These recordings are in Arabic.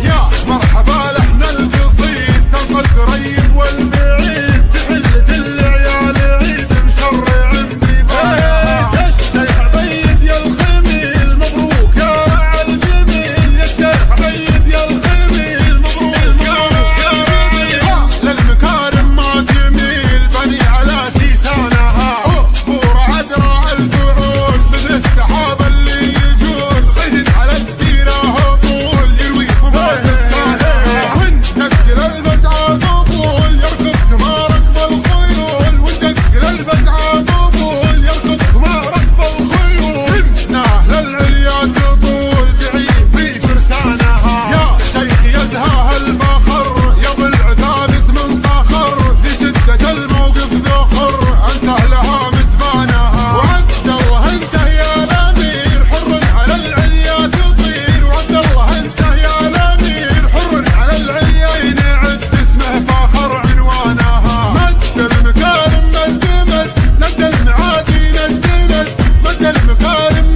يا مرحبا لحنا القصيد تصل قريب والبعيد في حلة العيال عيد مشرع ببايع الشيخ عبيد يا الخميل مبروك يا عالجميل يا الشيخ عبيد يا الخميل مبروك يا عالجميل للمكارم ما تميل بني على سيسانها بور عذراء الفعول مثل السحابة اللي يجول غيد على الديرة هطول يرويكم سكانها وندقل الفزعة طبول يركض كما ركب الخيول وندقل الفزعة طبول يركض كما ركب الخيول همنا للعليا تطول زعيم في فرسانها يا شيخ يزهاها الفخر يضل ثابت من صخر في شدة الموقف ذخر انت لها مزبانها وعبد الله انت يا الامير حر على العليا تطير وعبد الله انت يا الامير حر على العليا ينعد اسمه فاخر عنوانها مد المكارم مد ند المعادي ند مد المكارم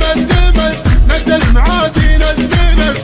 ند المعادي ند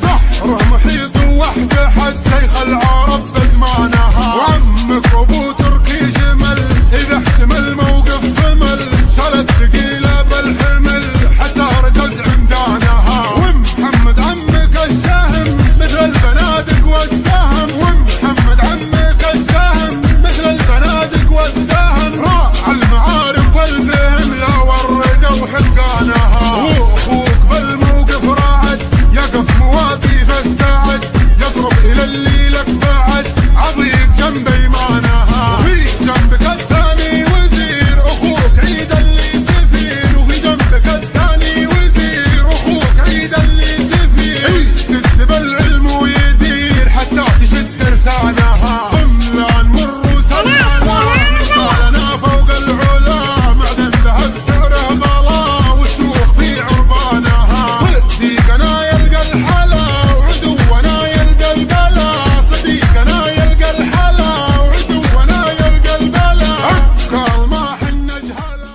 بحره محيط وحده حد شيخ العرب بزمانها وعمك ابو تركي جمل اذا احتمل موقف فمل شالت ثقيله بالحمل حتى رجز عمدانها ومحمد عمك السهم مثل البنادق والسهم ومحمد عمك السهم مثل البنادق والسهم راع المعارف والفهم لا ورد وحلقانها واخوك بالموقف راعد يقف مواقف السعد يقرب الى اللي لك بعد عضيق جنب ايمانها وفي جنبك الثاني وزير اخوك عيد اللي سفير وفي جنبك الثاني وزير اخوك عيد اللي سفير سد بالعلم ويدير حتى تشد رسانها خملان مر وسلانها مثالنا فوق العلا معدن ذهب سعره غلا والشوخ في عربانها صديقنا يلقى الحلا وعدونا يلقى البلا صديقنا يلقى الحلا وعدونا يلقى البلا عقال ما حنا جهلا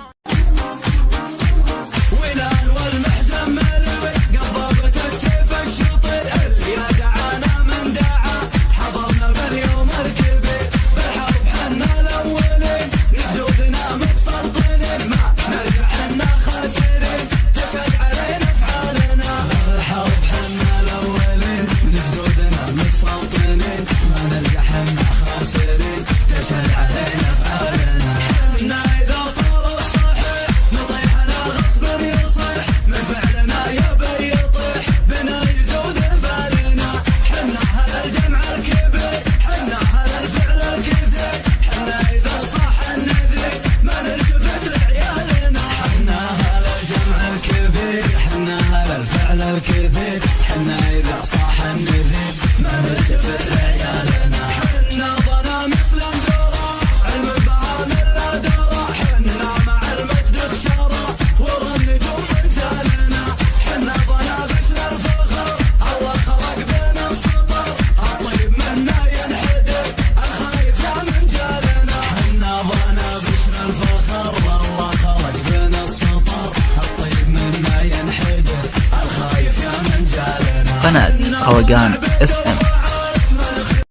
والآن والمحزن ملوي قضبة السيف الشطر اللي دعانا من دعا حضرنا باليوم الكبير بالحرب حنا الأولين جدودنا متسلطنين ما نرجع حنا خاسرين تشهد علينا أفعالنا بالحرب حنا الأولين جدودنا متسلطنين ما نرجع حنا خاسرين تشهد علينا أفعالنا حنا إذا صار الصحيح نطيح على غصب يصيح من فعلنا يبي يطيح بنا يزود بالنا حنا هذا الجمع الكبير حنا هذا الفعل الكثير حنا إذا صح النذير ما نلتفت لعيالنا حنا هذا الجمع الكبير حنا هذا الفعل الكثير حنا إذا صح النذير ما نلتفت لعيالنا حنا ضنا مثل اندورا علم البهامر لا درى حنا مع المجد خشارة ورا النجوم رجالنا حنا ضنا بشر الفخر الله خلق بين السطر الطيب منا ينحدر الخايف يا من جالنا حنا ضنا بشر الفخر الله خلق بين السطر الطيب منا ينحدر الخايف يا من جالنا قناة روقان FM.